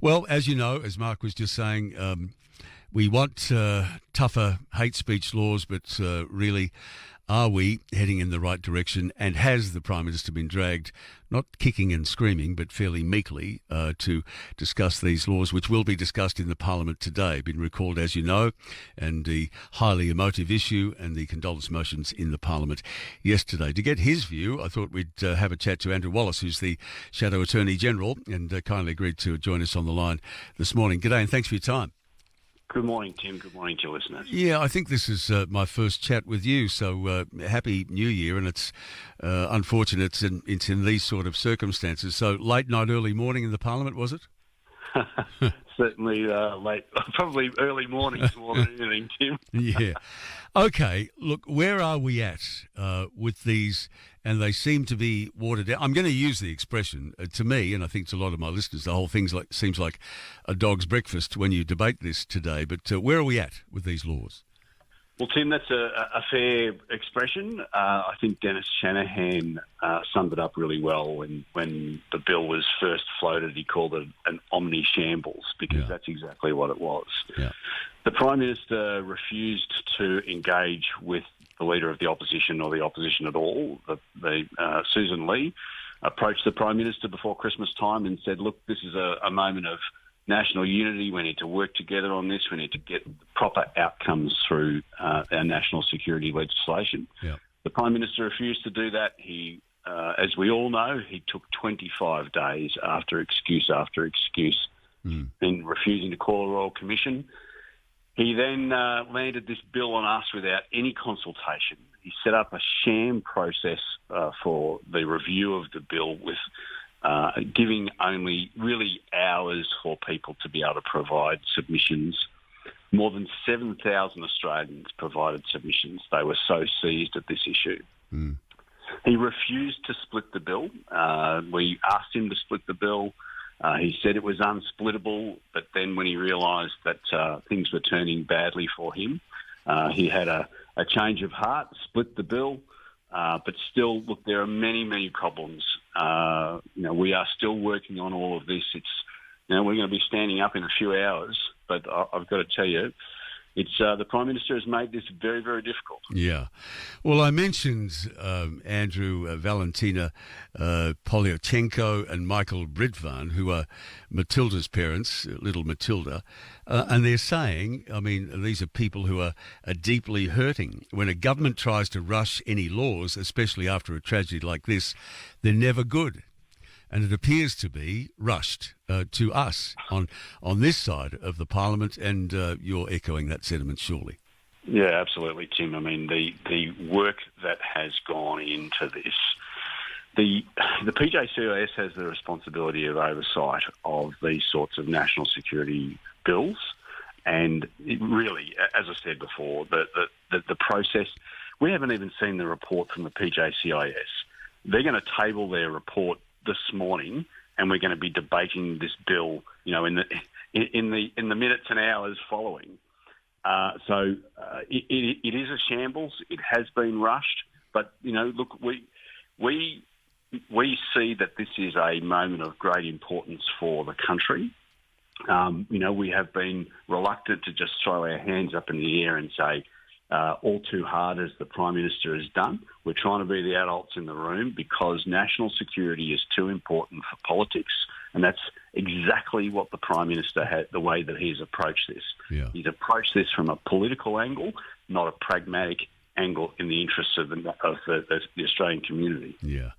Well, as you know, as Mark was just saying, we want tougher hate speech laws, but really, are we heading in the right direction? And has the Prime Minister been dragged, not kicking and screaming, but fairly meekly, to discuss these laws, which will be discussed in the Parliament today? Been recalled, as you know, and the highly emotive issue and the condolence motions in the Parliament yesterday. To get his view, I thought we'd have a chat to Andrew Wallace, who's the Shadow Attorney-General, and kindly agreed to join us on the line this morning. G'day, and thanks for your time. Good morning, Tim. Good morning to your listeners. Yeah, I think this is my first chat with you, so Happy New Year, and it's unfortunate it's in these sort of circumstances. So late night, early morning in the Parliament, was it? Certainly late, probably early morning to morning evening, Tim. Yeah. Okay, look, where are we at with these? And they seem to be watered down. I'm going to use the expression, to me, and I think to a lot of my listeners, the whole thing seems like a dog's breakfast when you debate this today. But where are we at with these laws? Well, Tim, that's a fair expression. I think Dennis Shanahan summed it up really well when the bill was first floated. He called it an omni-shambles, because that's exactly what it was. Yeah. The Prime Minister refused to engage with the Leader of the Opposition or the Opposition at all. Susan Lee approached the Prime Minister before Christmas time and said, look, this is a moment of national unity. We need to work together on this. We need to get proper outcomes through our national security legislation. Yeah. The Prime Minister refused to do that. He, as we all know, he took 25 days after excuse in refusing to call a Royal Commission. He then landed this bill on us without any consultation. He set up a sham process for the review of the bill with giving only really hours for people to be able to provide submissions. More than 7,000 Australians provided submissions. They were so seized at this issue. He refused to split the bill. We asked him to split the bill. He said it was unsplittable, but then when he realised that things were turning badly for him, he had a change of heart, split the bill. But still, look, there are many, many problems. We are still working on all of this. We're going to be standing up in a few hours, but I've got to tell you, the Prime Minister has made this very, very difficult. Yeah. Well, I mentioned Andrew, Valentina Polyachenko and Michael Britvan, who are Matilda's parents, little Matilda, and they're saying, I mean, these are people who are deeply hurting. When a government tries to rush any laws, especially after a tragedy like this, they're never good. And it appears to be rushed to us on this side of the Parliament, and you're echoing that sentiment, surely. Yeah, absolutely, Tim. I mean, the work that has gone into this, the PJCIS has the responsibility of oversight of these sorts of national security bills, and it really, as I said before, the process, we haven't even seen the report from the PJCIS. They're going to table their report this morning, and we're going to be debating this bill, in the minutes and hours following. So it is a shambles. It has been rushed, but look, we see that this is a moment of great importance for the country. We have been reluctant to just throw our hands up in the air and say, all too hard, as the Prime Minister has done. We're trying to be the adults in the room because national security is too important for politics, and that's exactly what the Prime Minister had, the way that he's approached this. Yeah. He's approached this from a political angle, not a pragmatic angle in the interests of the Australian community. Yeah.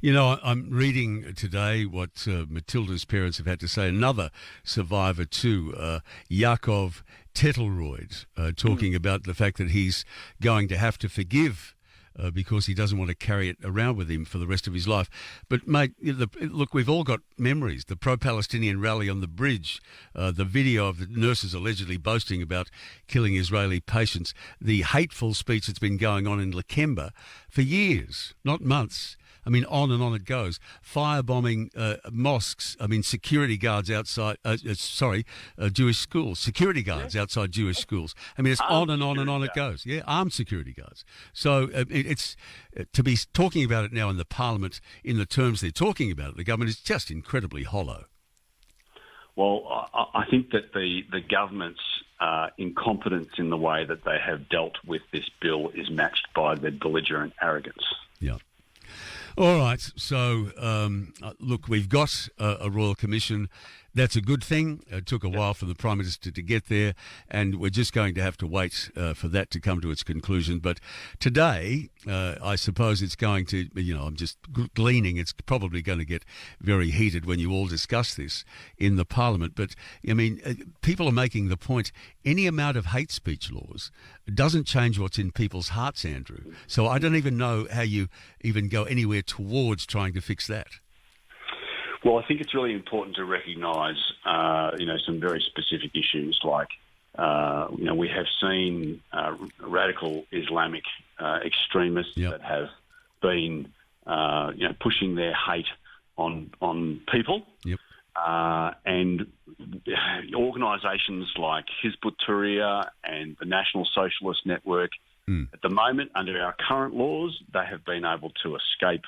I'm reading today what Matilda's parents have had to say. Another survivor too, Yakov Tetelroyd, talking about the fact that he's going to have to forgive because he doesn't want to carry it around with him for the rest of his life. But, mate, look, we've all got memories. The pro-Palestinian rally on the bridge, the video of the nurses allegedly boasting about killing Israeli patients, the hateful speech that's been going on in Lakemba for years, not months. I mean, on and on it goes. Firebombing mosques. I mean, security guards outside. Jewish schools. Security guards outside Jewish schools. I mean, it's on and on and on it goes. Yeah, armed security guards. So it's to be talking about it now in the Parliament in the terms they're talking about it. The government is just incredibly hollow. Well, I think that the government's incompetence in the way that they have dealt with this bill is matched by their belligerent arrogance. Yeah. All right. So, look, we've got a Royal Commission. That's a good thing. It took a while for the Prime Minister to get there, and we're just going to have to wait for that to come to its conclusion. But today, I suppose it's going to, I'm just gleaning, it's probably going to get very heated when you all discuss this in the Parliament. But, I mean, people are making the point, any amount of hate speech laws doesn't change what's in people's hearts, Andrew. So I don't even know how you even go anywhere towards trying to fix that. Well, I think it's really important to recognise, some very specific issues like, we have seen radical Islamic extremists that have been, pushing their hate on people. Yep. And organisations like Hizb ut-Tahrir and the National Socialist Network, at the moment, under our current laws, they have been able to escape.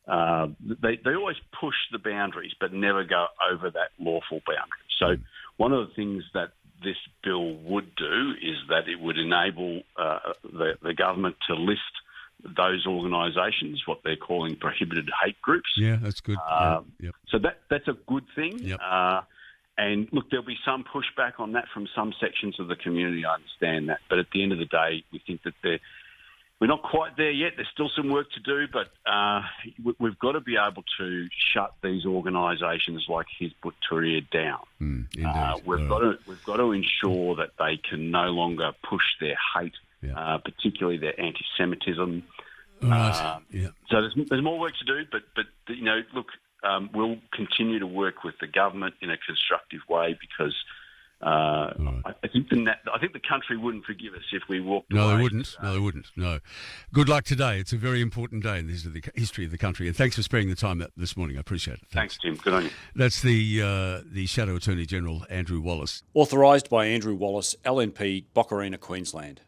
They always push the boundaries, but never go over that lawful boundary. So one of the things that this bill would do is that it would enable the government to list those organisations, what they're calling prohibited hate groups. Yeah, that's good. Yep. So that's a good thing. Yep. And look, there'll be some pushback on that from some sections of the community. I understand that. But at the end of the day, we think that we're not quite there yet. There's still some work to do, but we've got to be able to shut these organisations like Hizb ut-Tahrir down. We've got to ensure that they can no longer push their hate, particularly their antisemitism. Right. So there's more work to do, but look, we'll continue to work with the government in a constructive way because. I think the country wouldn't forgive us if we walked away. No, they wouldn't. No, they wouldn't. No. Good luck today. It's a very important day in the history of the country. And thanks for sparing the time this morning. I appreciate it. Thanks, Tim. Good on you. That's the Shadow Attorney-General Andrew Wallace. Authorised by Andrew Wallace, LNP, Boccarina, Queensland.